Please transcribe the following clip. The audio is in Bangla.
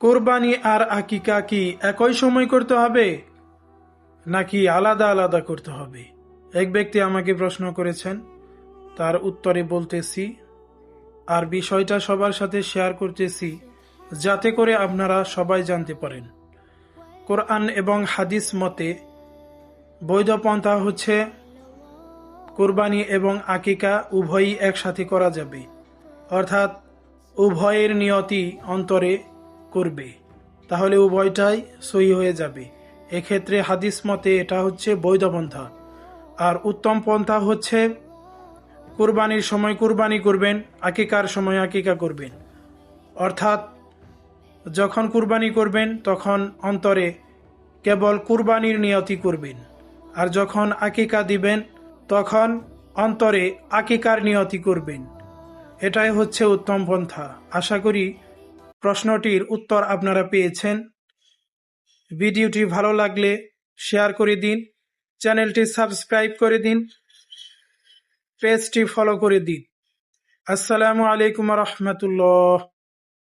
কোরবানি আর আকিকা কি একই সময় করতে হবে নাকি আলাদা আলাদা করতে হবে? এক ব্যক্তি আমাকে প্রশ্ন করেছেন, তার উত্তরে বলতেছি আর বিষয়টা সবার সাথে শেয়ার করতেছি যাতে করে আপনারা সবাই জানতে পারেন। কোরআন এবং হাদিস মতে বৈধ পন্থা হচ্ছে কোরবানি এবং আকিকা উভয়ই একসাথে করা যাবে, অর্থাৎ উভয়ের নিয়তি অন্তরে করবে, তাহলে উভয়টাই সহি হয়ে যাবে। এক্ষেত্রে হাদিস মতে এটা হচ্ছে বৈধ পন্থা। আর উত্তম পন্থা হচ্ছে কুরবানির সময় কুরবানি করবেন, আকিকার সময় আকিকা করবেন। অর্থাৎ যখন কুরবানি করবেন তখন অন্তরে কেবল কুরবানির নিয়তি করবেন, আর যখন আকিকা দিবেন তখন অন্তরে আকিকার নিয়তি করবেন। এটাই হচ্ছে উত্তম পন্থা। আশা করি প্রশ্নটির উত্তর আপনারা পেয়েছেন। ভিডিওটি ভালো লাগলে শেয়ার করে দিন, চ্যানেলটি সাবস্ক্রাইব করে দিন, পেজটি ফলো করে দিন। আসসালামু আলাইকুম রহমতুল্লাহ।